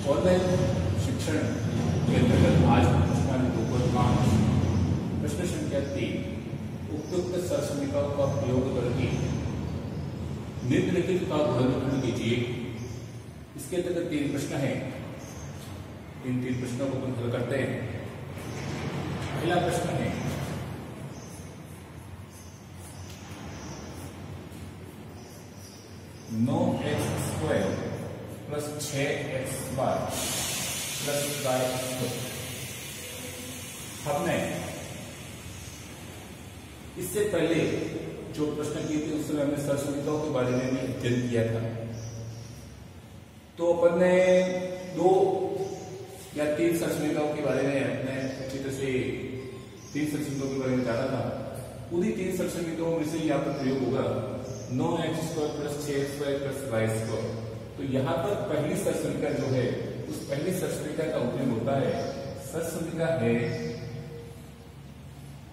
Online शिक्षण के अंतर्गत आज प्रश्न 2.5 प्रश्न संख्या 3 उपयुक्त सरसमीकरणों का प्रयोग करके निम्नलिखित का घनफल कीजिए। इसके अंतर्गत 3 प्रश्न है। इन 3 प्रश्नों को हम हल करते हैं। पहला प्रश्न है नौ x square plus 6x plus y square. हमने इससे पहले जो प्रश्न किए थे उसमें हमने सरसमीकरणों के बारे में भी अध्ययन किया था। तो अपन ने 2 या 3 सरसमीकरणों के बारे में अपने अच्छी तरह से 3 सरसमीकरणों के बारे में जाना था। उन्हीं 3 सरसमीकरणों में से यहाँ पर प्रयोग होगा 9x square plus 6x plus y square. तो यहाँ पर पहली सरसमीकरण जो है उस पहली सरसमीकरण का उपयोग होता है। सरसमीकरण है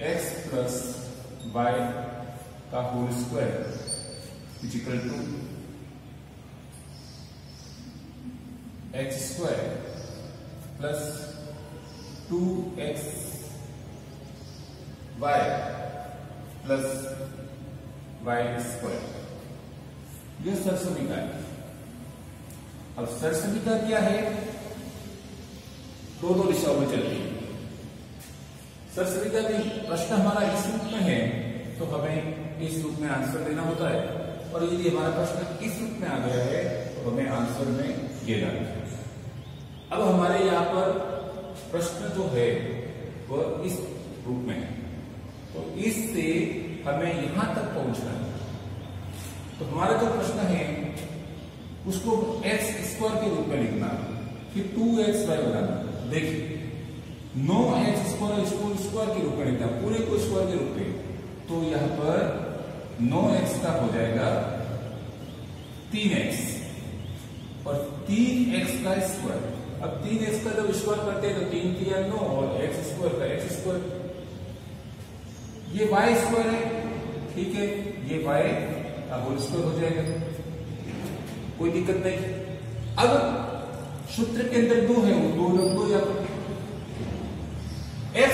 x प्लस y का whole square equal to x square plus 2x y plus y square. यह सरसमीकरण है। अब सरसमीकरण क्या है? दो दिशाओं में चलती है सरसमीकरण। प्रश्न हमारा इस रूप में है तो हमें इस रूप में आंसर देना होता है, और यदि हमारा प्रश्न इस रूप में आ गया है तो हमें आंसर में ये डालना है। अब हमारे यहाँ पर प्रश्न जो है वह इस रूप में है, तो इससे हमें यहां तक पहुंचना है। तो हमारा जो प्रश्न है उसको x स्क्वायर के रूप में लिखना, फिर 2xy बनाना। देखिए 9x स्क्वायर इसको स्क्वायर के रूप में लिखना, पूरे को स्क्वायर के रूप में। तो यहां पर 9x का हो जाएगा 3x और 3x का स्क्वायर। अब 3x का जब स्क्वायर करते हैं तो 3 3 9 और x स्क्वायर का x स्क्वायर। ये y स्क्वायर है, ठीक है, ये y का होल स्क्वायर हो जाएगा, कोई दिक्कत नहीं। अब सूत्र के अंदर 2 है, वो 2 रख दो या x।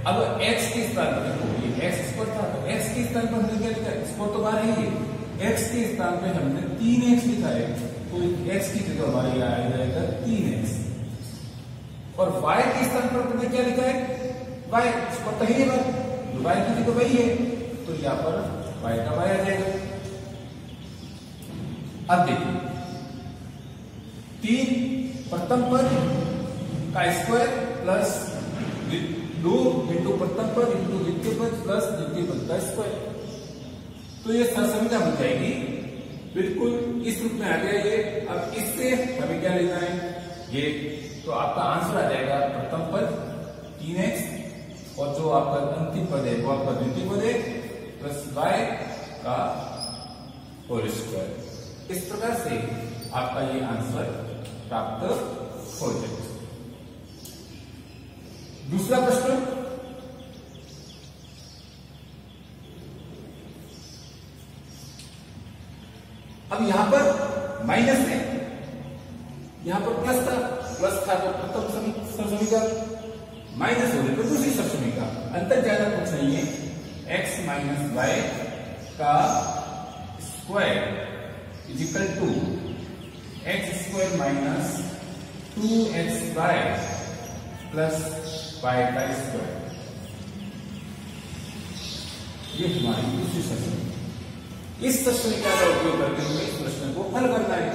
अब x के स्थान पर देखो, ये x स्क्वायर था, तो x के स्थान पर हमने क्या लिखा है? स्क्वायर तो बाहर है, ये x के स्थान पर हमने 3x लिखा है, तो x की जगह हमारे यहाँ आ जाएगा 3x। और y के स्थान पर हमने क्या लिखा है? y स्क्वायर तो है बात, y की जगह वही है, तो यहाँ पर y का y आ जाएगा। अब देखिए 3 प्रथम पद का स्क्वायर प्लस 2 इंटू प्रथम पद इंटू द्वितीय पद प्लस द्वितीय पद का स्क्वायर। तो ये सरसमीकरण बन जाएगी, बिल्कुल इस रूप में आ गया ये। अब इससे हमें क्या लेना है? ये तो आपका आंसर आ जाएगा प्रथम पद 3x और जो आपका अंतिम पद है वो आपका द्वितीय पद है प्लस y का होल स्क्वायर। इस प्रकार से आपका ये आंसर प्राप्त हो जाएगा। दूसरा प्रश्न, अब यहां पर माइनस है, यहां पर प्लस था तो प्रथम सरसमीकरण, माइनस होने पर दूसरी सरसमीकरण। अंतर ज्यादा कुछ नहीं है, x माइनस y का square equal to x square minus 2xy plus y का स्क्वायर। ये हमारी दूसरी सरसमीकरण। इस सरसमीकरण का उपयोग करते हुए इस प्रश्न को हल करना है।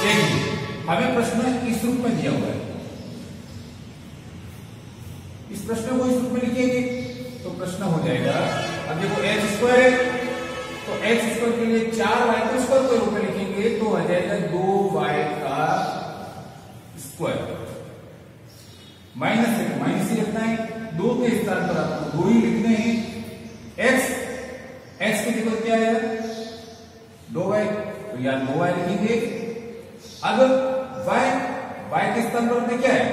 देखिए हमें प्रश्न इस रूप में दिया हुआ है, इस प्रश्न को इस रूप में लिखेंगे तो प्रश्न हो जाएगा। अब देखो x स्क्वायर है तो x स्क्वायर के लिए 4y को स्क्वायर के रूप में लिखेंगे तो आ जाएगा 2y का स्क्वायर। माइनस है, माइनस ही रखना है, 2 के स्थान पर आपको 2 ही लिखने हैं। x की जगह क्या है? 2y, तो यहां 2y लिखेंगे। अब y के स्थान पर क्या है?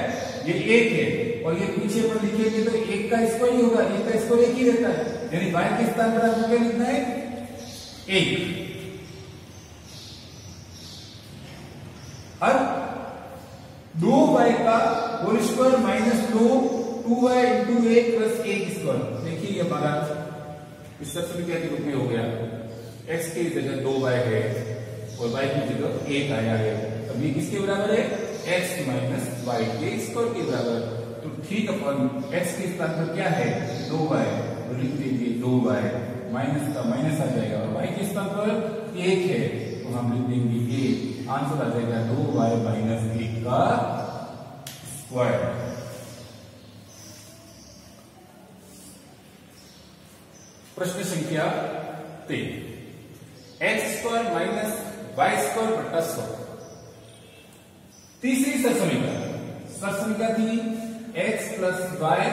ये 1 है, और ये पीछे पर लिखेंगे तो 1 का स्क्वायर ही होगा, 1 का स्क्वायर 1 ही रहता है, यानी y के स्थान पर आपको क्या लिखना है? 1। अब 2y का whole square minus 2y into 1 plus 1 square. देखिए ये हमारा इस सरसमिका के रूप में हो गया। x की जगह 2y है और y की जगह 1 आया है। अब ये किसके बराबर है? x माइनस y के स्क्वायर के बराबर। तो ठीक अपन x के स्थान पर क्या है? 2y, तो लिख देंगे 2y, माइनस का माइनस आ जाएगा और y के स्थान पर 1 है तो हम लिख देंगे 1। आंसर आ जाएगा 2y माइनस 1 का स्क्वायर। प्रश्न संख्या 3, x square minus y square बटा 100। तीसरी सरसमिका थी x plus y,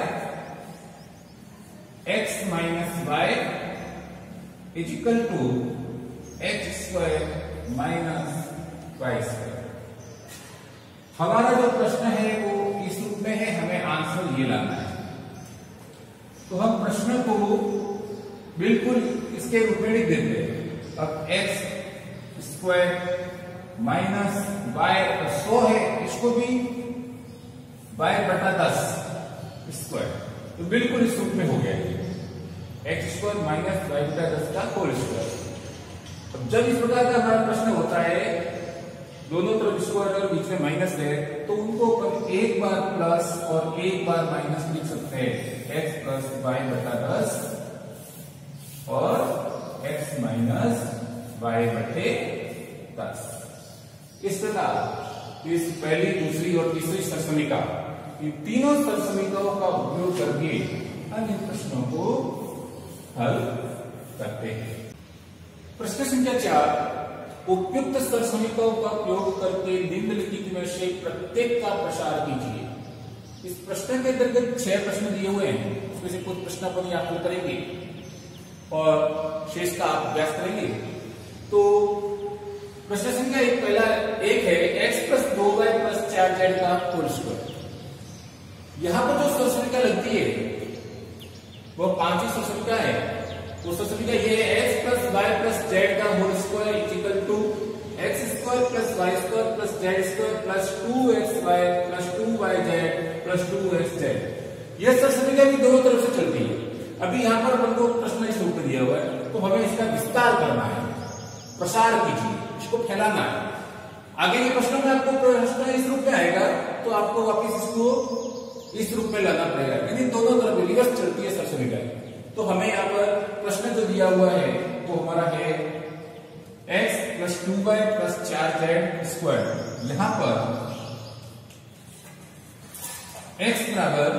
x minus y is equal to x square minus y square. हमारा जो प्रश्न है वो इस रूप में है, हमें आंसर ये लाना है। तो हम प्रश्न को बिल्कुल इसके रूप में लिख देते हैं। अब एक्स स्क्वायर माइनस वाई 100 है, इसको भी वाई बटा 10 स्क्वायर, तो बिल्कुल इस रूप में हो गया ये एक्स स्क्वायर माइनस वाई बटा 10 का होल स्क्वायर। अब जब इस प्रकार का हमारा प्रश्न होता है, दोनों तरफ स्क्वायर और बीच में माइनस है, तो उनको अपन एक बार प्लस और एक बार माइनस लिख सकते हैं। एक्स प्लस वाई बटा 10 और x माइनस वाई बटे 10। इस प्रकार इस पहली, दूसरी और तीसरी सरसमिका, इन तीनों सरसमिकाओं का उपयोग करके हम इन प्रश्नों को हल करते हैं। प्रश्न संख्या 4, उपयुक्त सरसमिकाओं का उपयोग करके निम्नलिखित में से प्रत्येक का प्रसार कीजिए। इस प्रश्न के अंतर्गत 6 प्रश्न दिए हुए हैं, उसमें से कुछ प्रश्न अपन आप हल करेंगे और शेष का आप अभ्यास करेंगे। तो प्रश्न संख्या पहला एक है x plus 2y plus 4z का होल स्क्वायर। यहां पर जो सरसमिका लगती है वो 5वीं सरसमिका है। वो सरसमिका ये है x plus y plus z का whole square is equal to x square plus y square plus z square plus 2xy plus 2yz plus 2xz। यह सरसमिका भी दोनों तरफ से चलती है। अभी यहां पर अपन को प्रश्न इस रूप में दिया हुआ है, तो हमें इसका विस्तार करना है, प्रसार कीजिए, इसको फैलाना है। आगे के प्रश्नों में आपको प्रश्न इस रूप में आएगा तो आपको वापस इसको इस रूप में लाना पड़ेगा, यानी दोनों तरफ रिवर्स चलती है सरसमिका। तो हमें यहाँ पर प्रश्न जो दिया हुआ है वो हमारा है x plus 2y plus 4z square. यहां पर x बराबर,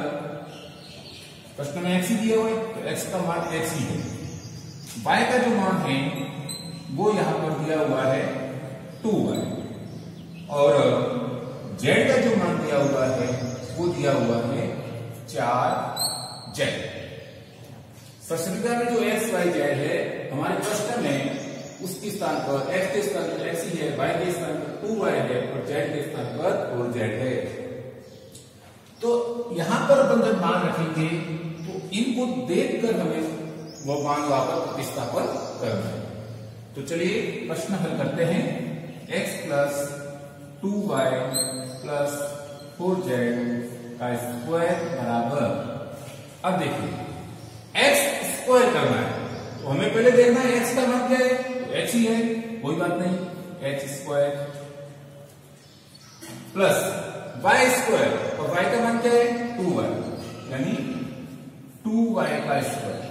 प्रश्न में x ही दिया हुआ है तो x का मान x ही है। y का जो मान है वो यहां पर दिया हुआ है 2y और z का जो मान दिया हुआ है वो दिया हुआ है 4z। सरसमिका में जो x y z है हमारे प्रश्न में उसके स्थान पर x के स्थान पर x ही है, y के स्थान पर 2y है और z के स्थान पर 4z है। तो यहां पर अपन जब मान रखेंगे तो इनको देखकर हमें वो मान वापस प्रतिस्थापन करना है। तो चलिए प्रश्न हल करते हैं। x plus 2y plus 4z का स्क्वायर बराबर, अब देखिए x स्क्वायर करना है तो हमें पहले देखना है x का मान क्या है, तो x ही है, कोई बात नहीं, x square plus y square और y का मान क्या है 2y, यानी 2y का स्क्वायर,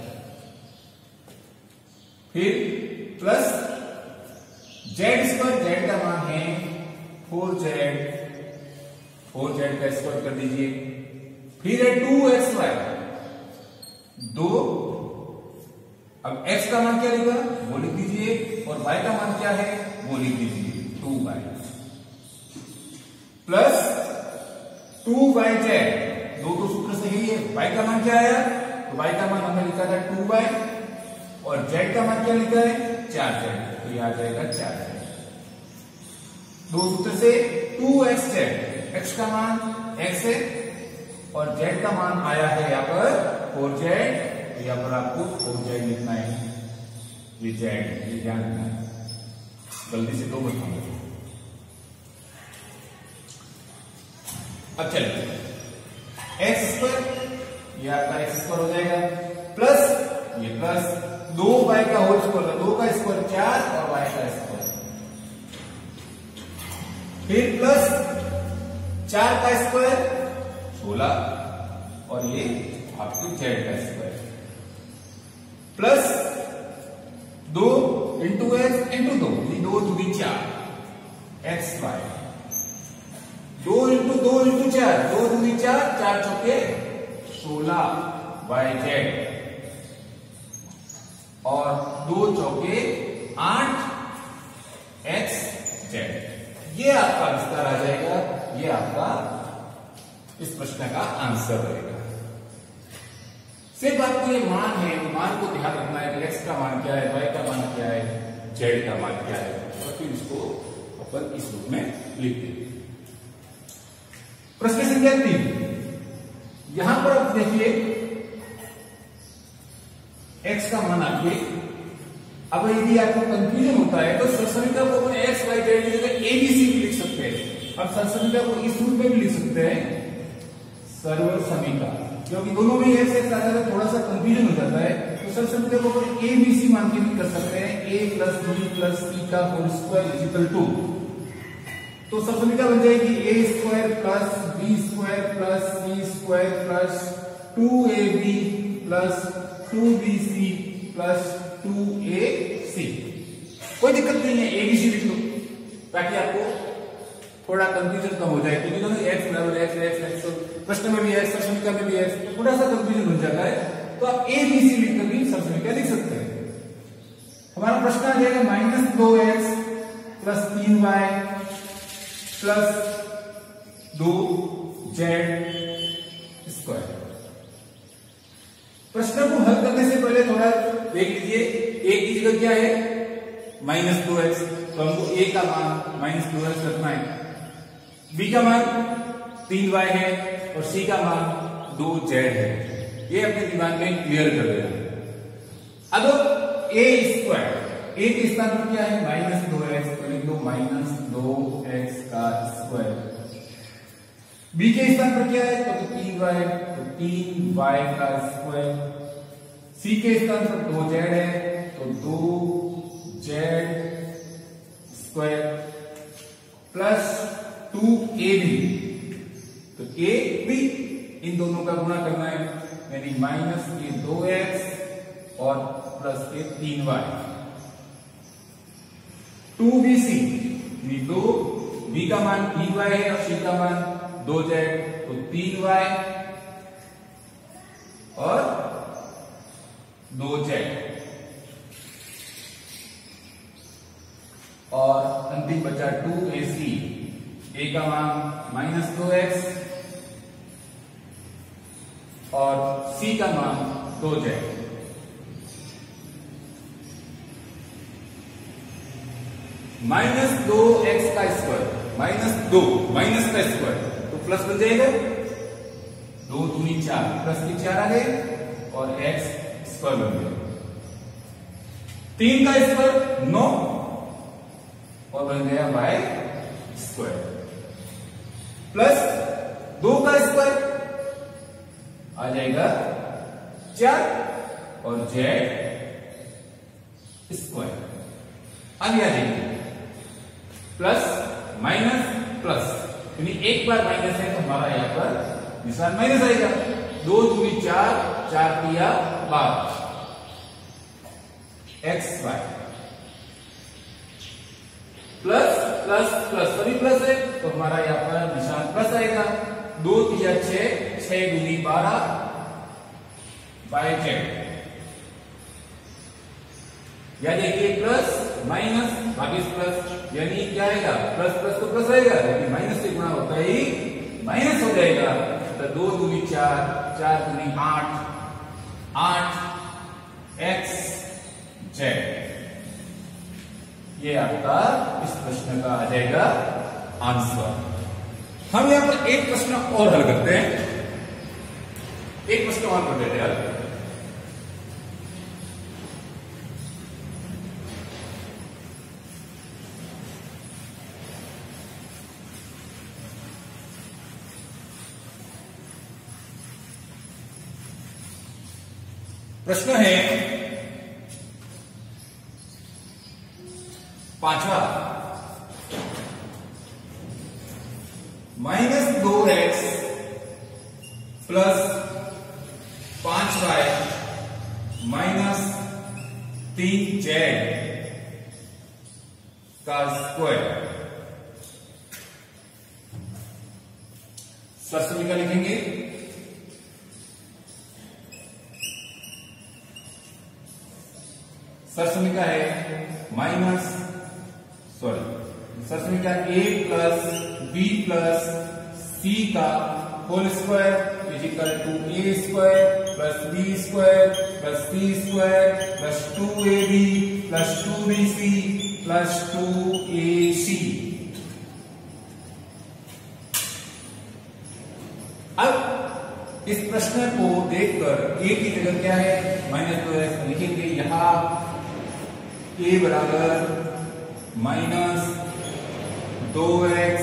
फिर प्लस z स्क्वायर, z का मान है 4z का स्क्वायर कर दीजिए, फिर है 2xy 2, अब x का मान क्या लिखा वो लिख दीजिए और y का मान क्या है वो लिख दीजिए 2y प्लस 2yz, दो तो सूत्र से ही है। y का मान क्या आया, तो y का मान हमने लिखा था 2y और z का मान क्या लिखा है 4z, तो ये आ जाएगा 4z। दो सूत्र से 2xz, x का मान x है और z का मान आया है यहाँ पर 4z, तो यहाँ पर आपको 4z लिखना है, ये z ये ध्यान रखना है, गलती से 2 बताऊंगा। अब चलिए एक्स स्क्वायर, ये आपका एक्स स्क्वायर हो जाएगा, प्लस ये प्लस 2y का होल स्क्वायर, 2 का स्क्वायर 4 और y का स्क्वायर, फिर प्लस 4 का स्क्वायर 16 और ये आपकी z का square, plus 2 into x into 2, 2 दूनी 4 एक्स वाई, 2 इंटू 2 इंटू 4, 2 दूनी 4, 4 चौके 16 वाई जेड, और 2 चौके 8 एक्स जेड। ये आपका विस्तार आ जाएगा, ये आपका इस प्रश्न का आंसर रहेगा। सिर्फ आपको ये मान है, मान को ध्यान रखना है कि एक्स का मान क्या है, वाई का मान क्या है, जेड का मान क्या है, और फिर इसको अपन इस रूप में लिख देंगे। प्रश्न संख्या 3, यहां पर आप देखिए एक्स का मान आपके, अब यदि आपको कंफ्यूजन होता है तो सरसमीका को अपन एक्स वाई जेड की जगह एबीसी भी लिख सकते हैं। अब सरसमीका को इस रूप में भी लिख सकते हैं सर्व समीका, क्योंकि दोनों में एक्स एक्स आता है तो थोड़ा सा कंफ्यूजन हो जाता है, तो सरसमीका को अपन एबीसी मान के भी कर सकते हैं, a plus b plus c का होल स्क्वायर इक्वल टू, तो सरसमीका बन जाएगी a square plus b square plus c square plus 2ab plus 2bc plus 2ac। कोई दिक्कत नहीं है, एबीसी लिख लो ताकि आपको थोड़ा कंफ्यूजन कम हो जाए, क्योंकि दोनों एक्स बराबर एक्स एक्स एक्स, प्रश्न में भी एक्स, सरसमीका में भी एक्स, तो थोड़ा सा कंफ्यूजन हो जाता है, तो आप एबीसी लिखकर भी सरसमीका लिख सकते हैं। हमारा प्रश्न आ जाएगा -2x plus 3y plus 2z square. प्रश्न को हल करने से पहले थोड़ा देख लीजिए, a की जगह क्या है -2x, तो हमको a का मान -2x रखना है, b का मान 3y है और c का मान 2z है। ये अपने दिमाग में क्लियर कर देना। अब a स्क्वायर, a के स्थान पर क्या है -2x, तो लिख दो -2x का स्क्वायर, b के स्थान पर क्या है तो 3y, तो 3y का स्क्वायर, c के स्थान पर 2z है तो 2z स्क्वायर प्लस 2ab, तो ab इन दोनों का गुणा करना है, यानी माइनस के 2x और प्लस के 3y, 2bc, तो b का मान 3y है और c का मान 2z, तो 3y और 2z, और अंतिम बचा 2ac, a का मान -2x और c का मान 2z। -2x का स्क्वायर, -2 माइनस का स्क्वायर तो प्लस बन जाएगा, 2 दूनी 4, प्लस के 4 आ गए और x स्क्वायर बन गया, 3 का स्क्वायर 9 और बन गया y स्क्वायर, प्लस 2 का स्क्वायर आ जाएगा 4 और z स्क्वायर। अब यह देखिए प्लस माइनस प्लस, यानी एक बार माइनस है तो हमारा यहां पर निशान माइनस आएगा, 2 दूनी 4, 4 तिया 12 x y, plus plus plus सभी प्लस है तो हमारा यहां पर निशान प्लस आएगा, 2 तिया 6, 6 दूनी 12 बाय जेड, या देखिए प्लस माइनस भागिस प्लस, यानी क्या आएगा प्लस प्लस तो प्लस आएगा, लेकिन माइनस से गुणा होता ही माइनस हो जाएगा, तो 2 दूनी 4, 4 दूनी 8, 8 एक्स जेड। ये आपका इस प्रश्न का आ जाएगा आंसर। हम यहां पर एक प्रश्न और हल करते हैं, एक प्रश्न और कर देते हैं। प्रश्न है 5वां, -2x plus 5y minus 3z का स्क्वायर। सरसमीका लिखेंगे। सरसमीका है सरसमीका a plus b plus c का whole square equal to a square plus b square plus c square plus 2ab plus 2bc plus 2ac। अब इस प्रश्न को देखकर a की जगह क्या है -2x लिखेंगे। यहां a बराबर -2x,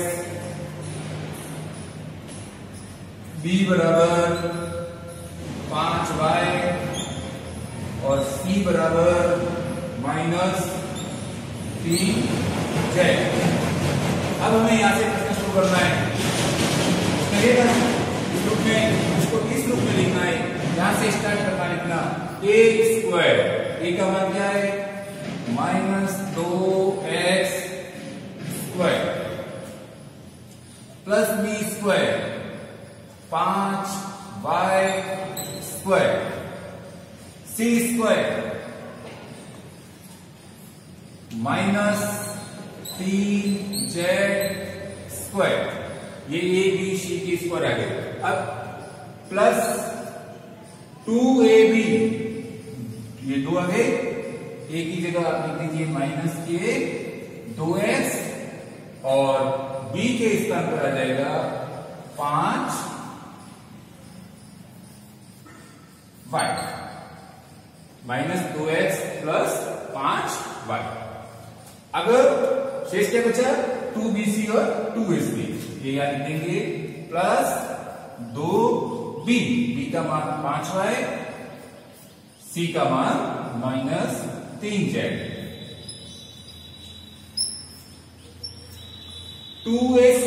b बराबर 5y और c बराबर -3z। अब हमें यहां से प्रश्न शुरू करना है। इस रूप में इसको इस रूप में लिखना है। यहां से स्टार्ट करना लिखना a स्क्वायर, a का मान क्या है -2x square plus b square 5y square c square -3z square. ये a b c की स्क्वायर आ गए। अब प्लस 2ab, ये 2 आ गए। a की जगह आप लिख दीजिए -2x और b के स्थान पर आ जाएगा 5y -2x प्लस 5y। अगर शेष क्या बचा 2bc और 2ac, ये याद लिखेंगे प्लस 2b, b का मान 5y, c का मान -3z। 2ac,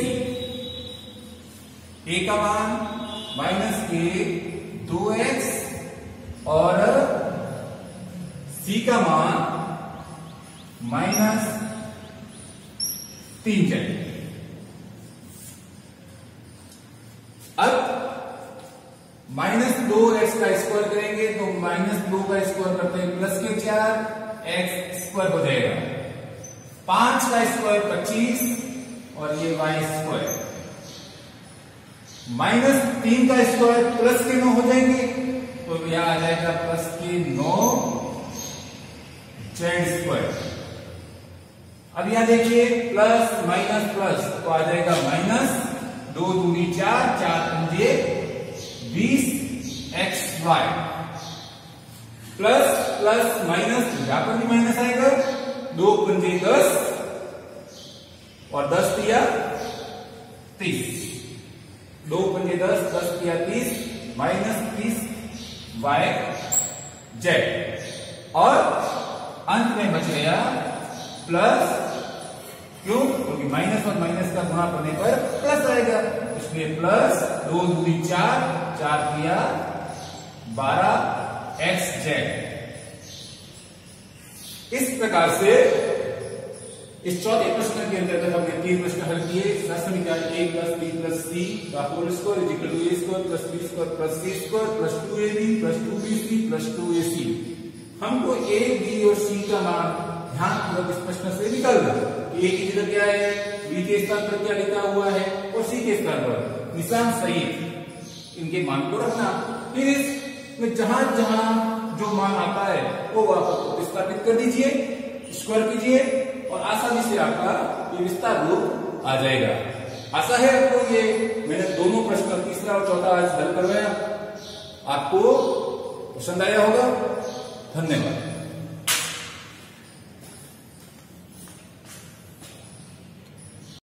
a का मान -2x और c का मान -3z। अब -2x का स्क्वायर करेंगे तो -2 का स्क्वायर करते हैं प्लस के 4 x स्क्वायर हो जाएगा। 5 का स्क्वायर 25 और ये y स्क्वायर। -3 का स्क्वायर प्लस के 9 हो जाएंगे तो यहां आ जाएगा प्लस के 9 z स्क्वायर। अब यहां देखिए प्लस माइनस प्लस तो आ जाएगा माइनस 2 दूनी 4, 4 पंजे 20xy प्लस प्लस माइनस, यहां पर भी माइनस आएगा, 2 पंजे 10 और 10 तिया 30, 2 पंजे 10, 10 तिया 30 -30yz और अंत में बच गया प्लस, क्यों? क्योंकि माइनस और माइनस का गुणा करने पर प्लस आएगा, इसलिए प्लस 2 दूनी 4, 4 तिया 12xz। इस प्रकार से इस चौथे प्रश्न के अंतर्गत हमने 3 प्रश्न हल किए। समीका a plus b plus c का whole square equal to a square plus b square plus c square plus 2ab plus 2bc plus 2ac। हमको a b और c का मान ध्यान पूर्वक इस प्रश्न से निकालना। a की जगह क्या है, b के स्थान पर क्या लिखा हुआ है और c के स्थान पर निशान सहित इनके मान को रखना। फिर इसमें जहां जहां जो मान आता है वो आप प्रतिस्थापित कर दीजिए, स्क्वायर कीजिए और आसानी से आपका ये विस्तार रूप आ जाएगा। आशा है आपको ये मैंने दोनों प्रश्न, तीसरा और चौथा आज हल करवाया, आपको पसंद आया होगा। धन्यवाद।